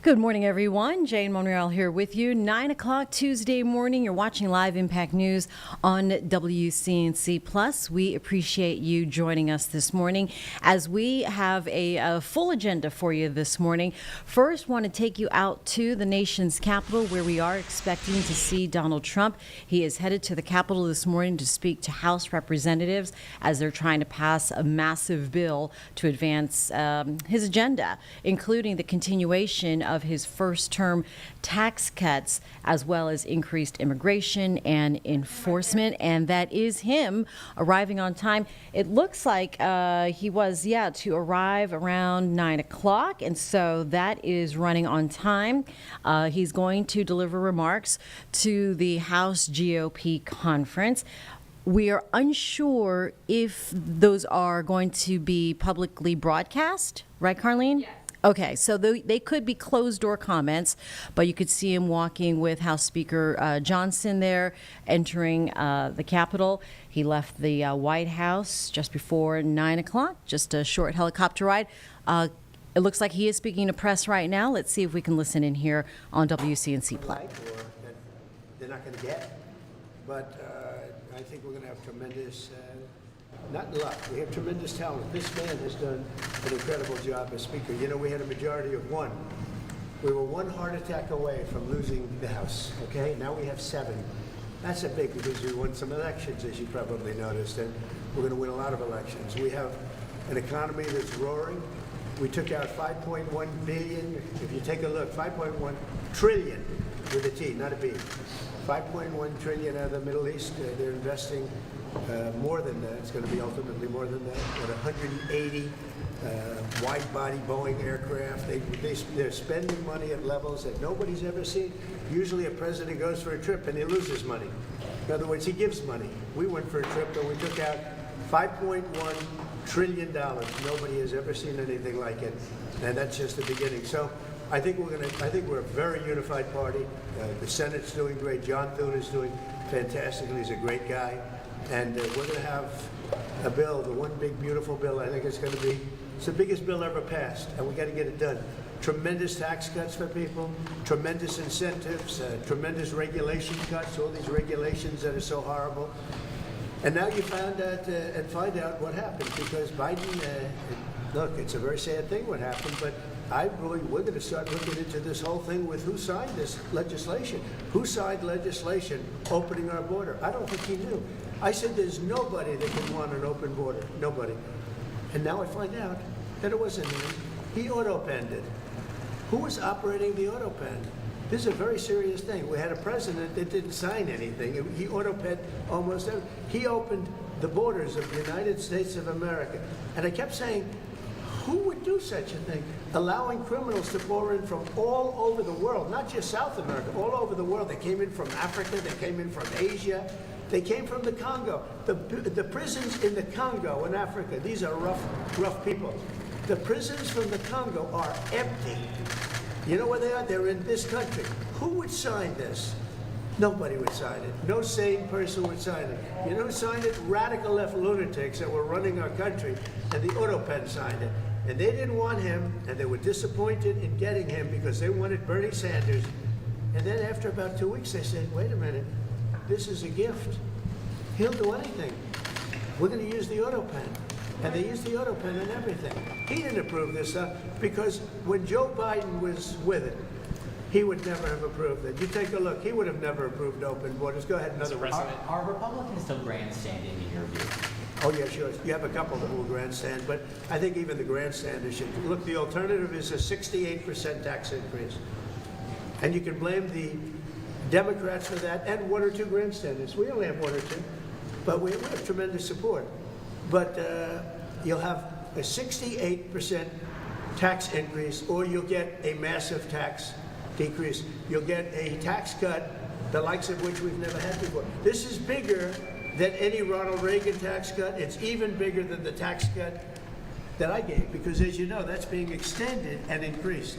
Good morning, everyone. Jane Monreal here with you. 9 o'clock Tuesday morning. You're watching Live Impact News on WCNC Plus. We appreciate you joining us this morning as we have a full agenda for you this morning. First, want to take you out to the nation's capital where we are expecting to see Donald Trump. He is headed to the Capitol this morning to speak to House representatives as they're trying to pass a massive bill to advance his agenda, including the continuation of his first-term tax cuts, as well as increased immigration and enforcement. And that is him arriving on time. It looks like he was, to arrive around 9 o'clock. And so that is running on time. He's going to deliver remarks to the House GOP conference. We are unsure if those are going to be publicly broadcast, right, Carlene? Yes. Okay, so they could be closed-door comments, but you could see him walking with House Speaker Johnson there, entering the Capitol. He left the White House just before 9 o'clock, just a short helicopter ride. It looks like he is speaking to press right now. Let's see if we can listen in here on WCNC Plus. They're not going to get, but I think we're going to have tremendous not luck. We have tremendous talent. This man has done an incredible job as Speaker. You know, we had a majority of one. We were one heart attack away from losing the House, okay? Now we have 7. That's a big, because we won some elections, as you probably noticed, and we're going to win a lot of elections. We have an economy that's roaring. We took out $5.1 billion. If you take a look, $5.1 trillion with a T, not a B. $5.1 trillion out of the Middle East. They're investing more than that. It's going to be ultimately more than that. But 180 wide-body Boeing aircraft. They're spending money at levels that nobody's ever seen. Usually a president goes for a trip and he loses money. In other words, he gives money. We went for a trip and we took out $5.1 trillion. Nobody has ever seen anything like it. And that's just the beginning. So I think we're a very unified party. The Senate's doing great. John Thune is doing fantastically. He's a great guy. And we're going to have a bill, the one big, beautiful bill. I think it's the biggest bill ever passed, and we got to get it done. Tremendous tax cuts for people, tremendous incentives, tremendous regulation cuts, all these regulations that are so horrible. And now you find out what happened, because Biden, look, it's a very sad thing what happened, but we're going to start looking into this whole thing with who signed this legislation. Who signed legislation opening our border? I don't think he knew. I said there's nobody that can want an open border. Nobody. And now I find out that it wasn't him. He auto-penned it. Who was operating the auto-pen? This is a very serious thing. We had a president that didn't sign anything. He auto-penned almost everything. He opened the borders of the United States of America. And I kept saying, who would do such a thing? Allowing criminals to pour in from all over the world, not just South America, all over the world. They came in from Africa, they came in from Asia, they came from the Congo. The prisons in the Congo in Africa, these are rough people. The prisons from the Congo are empty. You know where they are? They're in this country. Who would sign this? Nobody would sign it. No sane person would sign it. You know who signed it? Radical left lunatics that were running our country, and the auto-pen signed it. And they didn't want him, and they were disappointed in getting him because they wanted Bernie Sanders. And then after about 2 weeks, they said, wait a minute, this is a gift. He'll do anything. We're going to use the auto-pen. And they used the auto-pen and everything. He didn't approve this stuff because when Joe Biden was with it, he would never have approved it. You take a look, he would have never approved open borders. Go ahead, another one. Are Republicans still grandstanding in your view? Oh, yeah, sure. You have a couple that will grandstand, but I think even the grandstanders should. Look, the alternative is a 68% tax increase. And you can blame the Democrats for that and 1 or 2 grandstanders. We only have 1 or 2, but we have tremendous support. But you'll have a 68% tax increase, or you'll get a massive tax decrease. You'll get a tax cut, the likes of which we've never had before. This is bigger than any Ronald Reagan tax cut. It's even bigger than the tax cut that I gave, because as you know, that's being extended and increased.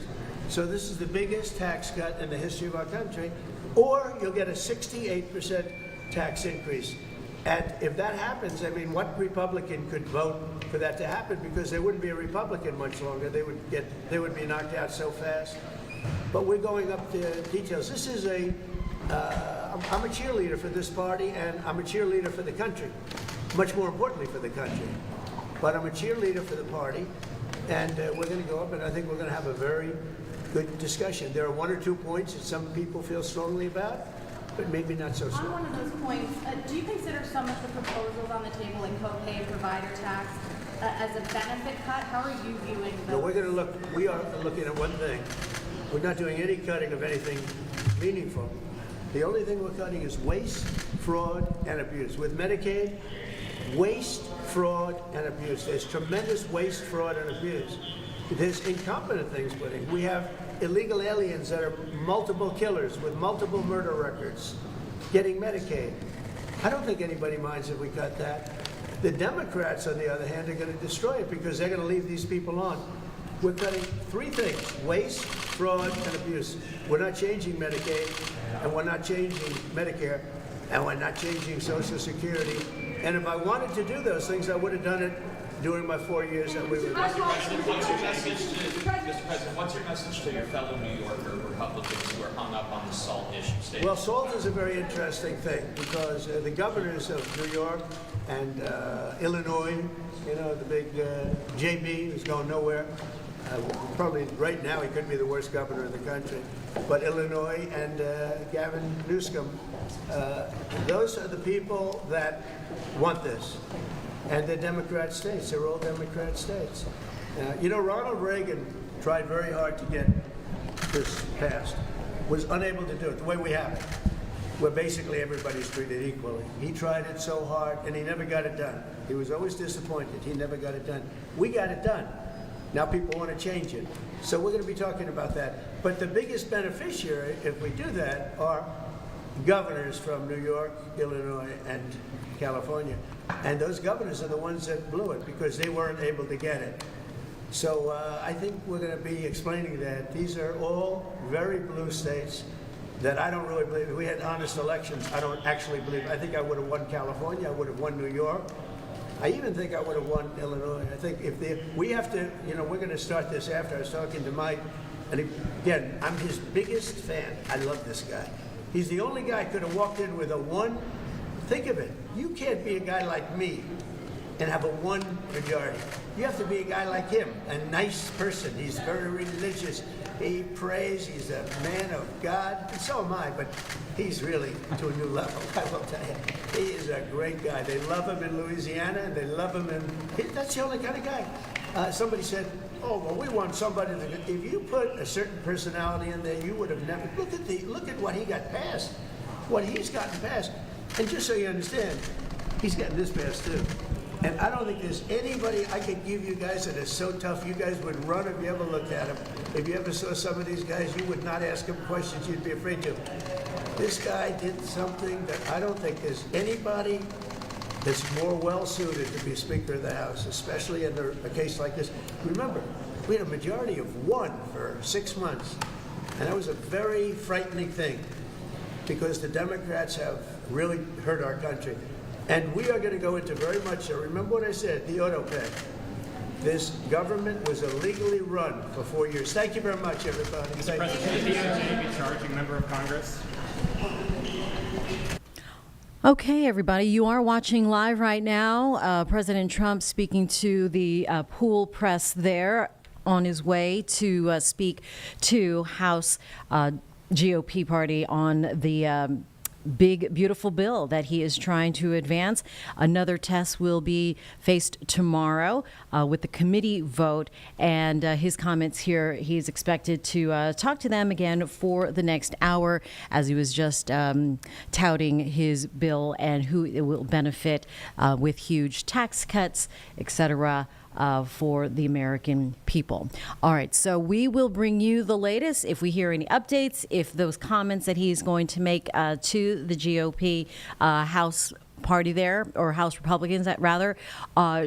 So this is the biggest tax cut in the history of our country, or you'll get a 68% tax increase. And if that happens, I mean, what Republican could vote for that to happen? Because there wouldn't be a Republican much longer. They would be knocked out so fast. But we're going up the details. This is I'm a cheerleader for this party, and I'm a cheerleader for the country. Much more importantly for the country. But I'm a cheerleader for the party, and we're going to go up, and I think we're going to have a very good discussion. There are one or 2 points that some people feel strongly about, but maybe not so strong. On one of those points, do you consider some of the proposals on the table, like co-pay and provider tax, as a benefit cut? How are you viewing those? No, we are looking at one thing. We're not doing any cutting of anything meaningful. The only thing we're cutting is waste, fraud, and abuse. With Medicaid, waste, fraud, and abuse. There's tremendous waste, fraud, and abuse. There's incompetent things put in. We have illegal aliens that are multiple killers with multiple murder records getting Medicaid. I don't think anybody minds if we cut that. The Democrats, on the other hand, are going to destroy it because they're going to leave these people on. We're cutting 3 things: waste, fraud, and abuse. We're not changing Medicaid, and we're not changing Medicare, and we're not changing Social Security. And if I wanted to do those things, I would have done it during my 4 years that we were. Mr. President, what's your message to your fellow New Yorker Republicans who are hung up on the SALT issue? Well, SALT is a very interesting thing because the governors of New York and Illinois, the big JB who's going nowhere. Probably right now he could be the worst governor in the country. But Illinois and Gavin Newsom, those are the people that want this. And they're Democrat states. They're all Democrat states. Ronald Reagan tried very hard to get this passed, was unable to do it the way we have it, where basically everybody's treated equally. He tried it so hard, and he never got it done. He was always disappointed. He never got it done. We got it done. Now people want to change it. So we're going to be talking about that. But the biggest beneficiary, if we do that, are governors from New York, Illinois, and California. And those governors are the ones that blew it because they weren't able to get it. So I think we're going to be explaining that. These are all very blue states that I don't really believe. If we had honest elections, I don't actually believe. I think I would have won California. I would have won New York. I even think I would have won Illinois. I think we have to, we're going to start this after. I was talking to Mike, and again, I'm his biggest fan. I love this guy. He's the only guy who could have walked in with a 1. Think of it. You can't be a guy like me and have a 1 majority. You have to be a guy like him, a nice person. He's very religious. He prays. He's a man of God. And so am I, but he's really to a new level, I will tell you. He is a great guy. They love him in Louisiana, and they love him that's the only kind of guy. Somebody said, oh, well, we want somebody if you put a certain personality in there, you would have never, look at what he got passed, what he's gotten passed. And just so you understand, he's getting this passed too. And I don't think there's anybody I could give you guys that is so tough. You guys would run if you ever looked at him. If you ever saw some of these guys, you would not ask him questions you'd be afraid to. This guy did something that I don't think there's anybody that's more well-suited to be Speaker of the House, especially in a case like this. Remember, we had a majority of 1 for 6 months. And that was a very frightening thing because the Democrats have really hurt our country. And we are going to go into very much, remember what I said, the auto pay. This government was illegally run for 4 years. Thank you very much, everybody. Mr. President, should the DOJ be charging a member of Congress? Okay, everybody, you are watching live right now. President Trump speaking to the pool press there on his way to speak to House GOP party on the big, beautiful bill that he is trying to advance. Another test will be faced tomorrow with the committee vote, and his comments here, he's expected to talk to them again for the next hour as he was just touting his bill and who it will benefit with huge tax cuts, etc. For the American people. All right, so we will bring you the latest if we hear any updates, if those comments that he's going to make to the GOP House party there, or House Republicans rather,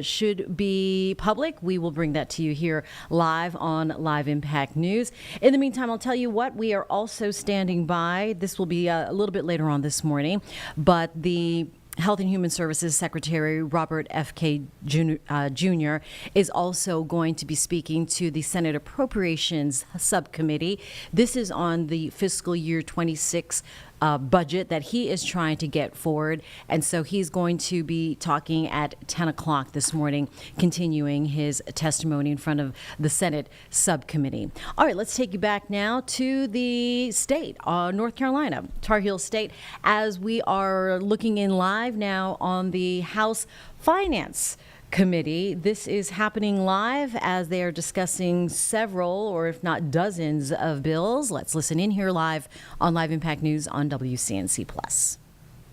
should be public. We will bring that to you here live on Live Impact News. In the meantime, I'll tell you what, we are also standing by. This will be a little bit later on this morning, but the Health and Human Services Secretary Robert F.K. Jr. is also going to be speaking to the Senate Appropriations Subcommittee. This is on the fiscal year 26 budget that he is trying to get forward. And so he's going to be talking at 10 o'clock this morning, continuing his testimony in front of the Senate subcommittee. All right, let's take you back now to the state, North Carolina, Tar Heel State, as we are looking in live now on the House Finance Committee. This is happening live as they are discussing several, or if not dozens, of bills. Let's listen in here live on Live Impact News on WCNC Plus.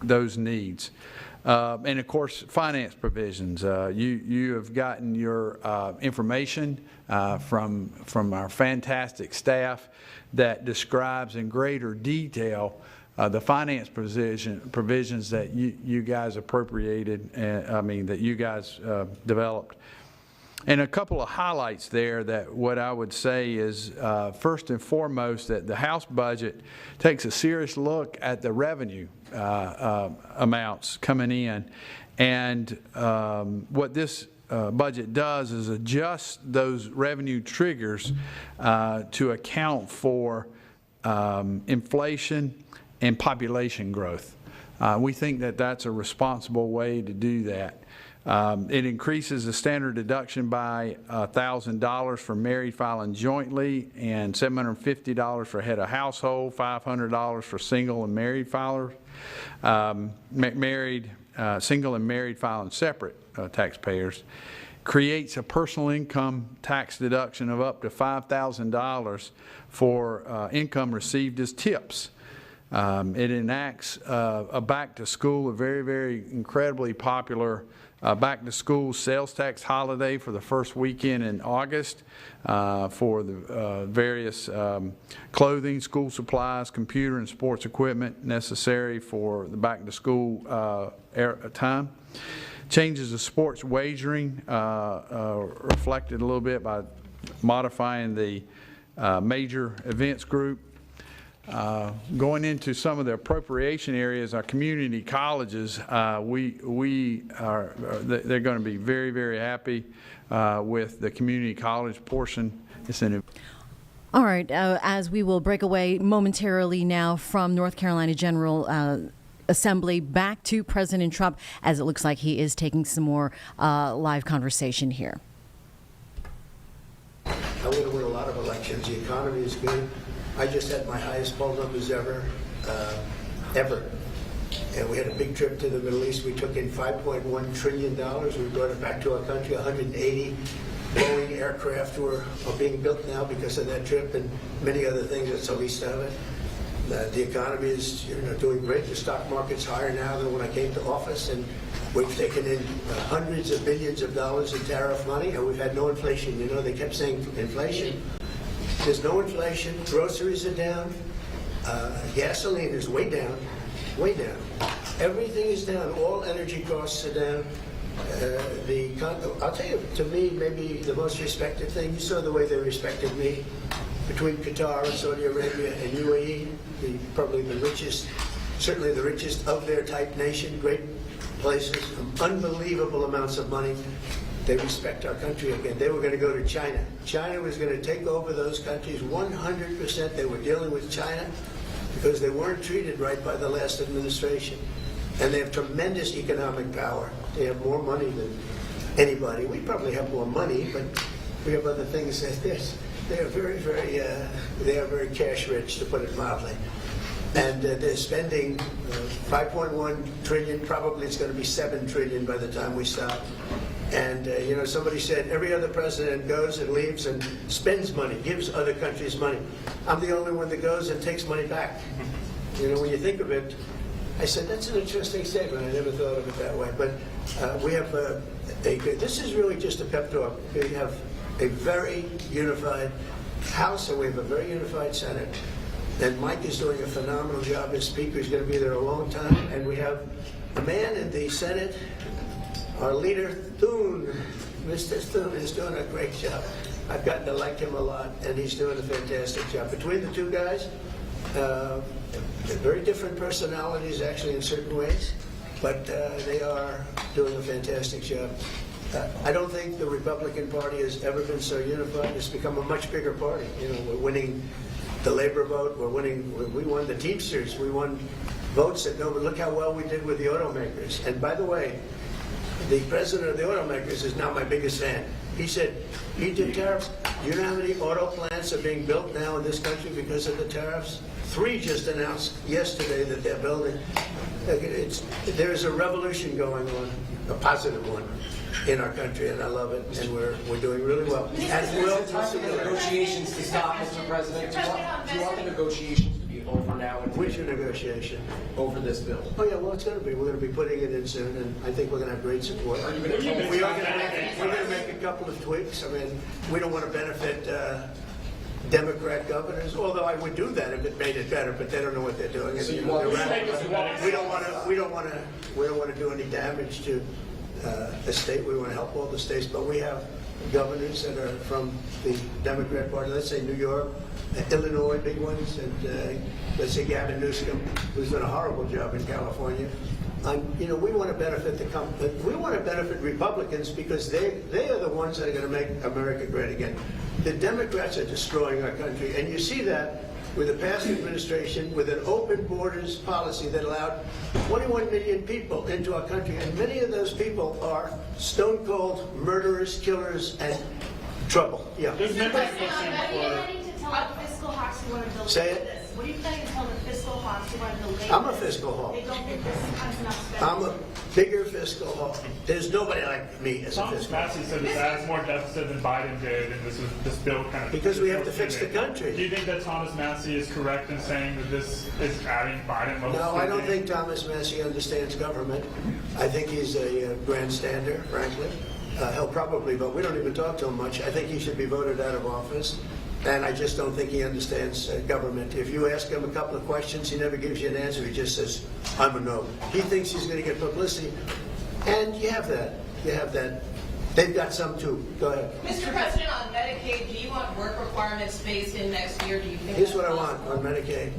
Those needs. And of course, finance provisions. You have gotten your information from our fantastic staff that describes in greater detail the finance provisions that you guys appropriated, that you guys developed. And a couple of highlights there that what I would say is, first and foremost, that the House budget takes a serious look at the revenue amounts coming in. And what this budget does is adjust those revenue triggers to account for inflation and population growth. We think that that's a responsible way to do that. It increases the standard deduction by $1,000 for married filing jointly and $750 for head of household, $500 for single and married filers, single and married filing separate taxpayers. Creates a personal income tax deduction of up to $5,000 for income received as tips. It enacts a back-to-school, a very, very incredibly popular back-to-school sales tax holiday for the first weekend in August for the various clothing, school supplies, computer and sports equipment necessary for the back-to-school time. Changes the sports wagering reflected a little bit by modifying the major events group. Going into some of the appropriation areas, our community colleges, they're going to be very, very happy with the community college portion. All right, as we will break away momentarily now from North Carolina General Assembly back to President Trump, as it looks like he is taking some more live conversation here. I want to win a lot of elections. The economy is good. I just had my highest poll numbers ever. And we had a big trip to the Middle East. We took in $5.1 trillion. We brought it back to our country. 180 Boeing aircraft are being built now because of that trip, and many other things that's the least of it. The economy is doing great. The stock market's higher now than when I came to office, and we've taken in hundreds of billions of dollars in tariff money, and we've had no inflation. They kept saying inflation. There's no inflation. Groceries are down. Gasoline is way down, way down. Everything is down. All energy costs are down. I'll tell you, to me, maybe the most respected thing, you saw the way they respected me between Qatar and Saudi Arabia and UAE, probably the richest, certainly the richest of their type nation, great places, unbelievable amounts of money. They respect our country again. They were going to go to China. China was going to take over those countries 100%. They were dealing with China because they weren't treated right by the last administration. And they have tremendous economic power. They have more money than anybody. We probably have more money, but we have other things that they are very, very, they are very cash rich, to put it mildly. And they're spending 5.1 trillion. Probably it's going to be 7 trillion by the time we stop. And somebody said every other president goes and leaves and spends money, gives other countries money. I'm the only one that goes and takes money back. When you think of it, I said that's an interesting statement. I never thought of it that way. But we have this is really just a pep talk. We have a very unified House, and we have a very unified Senate. And Mike is doing a phenomenal job as Speaker. He's going to be there a long time. And we have a man in the Senate, our leader, Thune. Mr. Thune is doing a great job. I've gotten to like him a lot, and he's doing a fantastic job. Between the two guys, they're very different personalities, actually, in certain ways. but they are doing a fantastic job. I don't think the Republican Party has ever been so unified. It's become a much bigger party. You know, we're winning the labor vote. We won the Teamsters. We won votes that nobody. Look how well we did with the automakers. And by the way, the president of the automakers is now my biggest fan. He said, he did tariffs. You know how many auto plants are being built now in this country because of the tariffs? 3 just announced yesterday that they're building. There's a revolution going on, a positive one, in our country, and I love it, and we're doing really well. And we'll the negotiations to stop, Mr. President. Do you want the negotiations to be over now? Which negotiation? Over this bill. Oh yeah, well it's going to be. We're going to be putting it in soon, and I think we're going to have great support. Are you going to We are going to make a couple of tweaks. I mean, we don't want to benefit Democrat governors, although I would do that if it made it better, but they don't know what they're doing. So And, you know, want- we don't want to do any damage to the state. We want to help all the states, but we have governors that are from the Democrat Party. Let's say New York, Illinois, big ones, and let's say Gavin Newsom, who's done a horrible job in California. You know, we want to benefit we want to benefit Republicans because they are the ones that are going to make America great again. The Democrats are destroying our country, and you see that with the past administration, with an open borders policy that allowed 21 million people into our country, and many of those people are stone cold murderers, killers, and trouble. Yeah. There's members of the What are you Senate planning to tell the fiscal hawks who want to build Say it. this? What are you planning to tell the fiscal hawks who want to build I'm a fiscal hawk. They don't think this is enough spending. I'm a bigger fiscal hawk. There's nobody like me as a Thomas fiscal hawk. Massey said this adds more deficit than Biden did, and this bill kind of... Because we have to fix the country. Do you think that Thomas Massey is correct in saying that this is adding Biden level No, I don't spending? think Thomas Massey understands government. I think he's a grandstander, frankly. He'll probably vote. We don't even talk to him much. I think he should be voted out of office. And I just don't think he understands government. If you ask him a couple of questions, he never gives you an answer. He just says, I'm a no. He thinks he's going to get publicity. And you have that. You have that. They've got some too. Go ahead. Mr. President, on Medicaid, do you want work requirements phased in next year? Do you think Here's that's what I want possible? on Medicaid.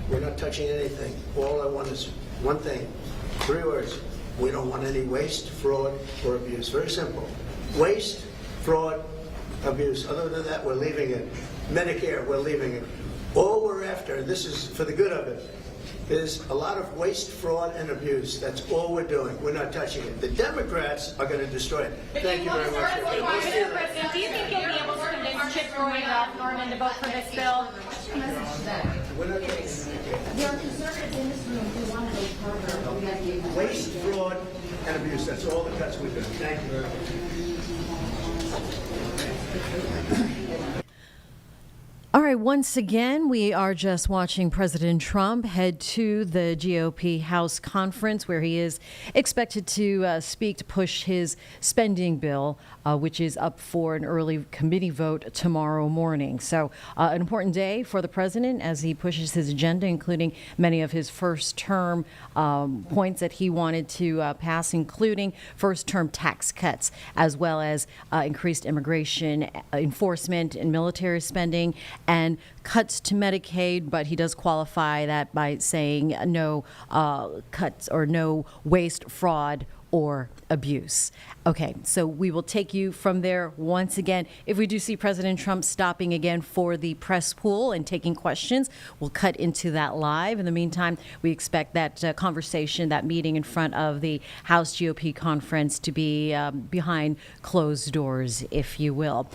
We're not touching anything. All I want is one thing. 3 words. We don't want any waste, fraud, or abuse. Very simple. Waste, fraud, abuse. Other than that, we're leaving it. Medicare, we're leaving it. All we're after, and this is for the good of it, is a lot of waste, fraud, and abuse. That's all we're doing. We're not touching it. The Democrats are going to destroy it. Thank you very much. Mr. President, do you think you'll be able to convince Chip Roy and Ralph Norman to vote for this bill? We're not getting it. There are conservatives in this room who want to go further. We have the Waste, fraud, and abuse. That's all the cuts we're doing. Thank you very much. All right, once again, we are just watching President Trump head to the GOP House conference where he is expected to speak to push his spending bill, which is up for an early committee vote tomorrow morning. So an important day for the president as he pushes his agenda, including many of his first-term points that he wanted to pass, including first-term tax cuts, as well as increased immigration enforcement and military spending, and cuts to Medicaid, but he does qualify that by saying no cuts or no waste, fraud, or abuse. Okay, so we will take you from there once again. If we do see President Trump stopping again for the press pool and taking questions, we'll cut into that live. In the meantime, we expect that conversation, that meeting in front of the House GOP conference to be behind closed doors, if you will.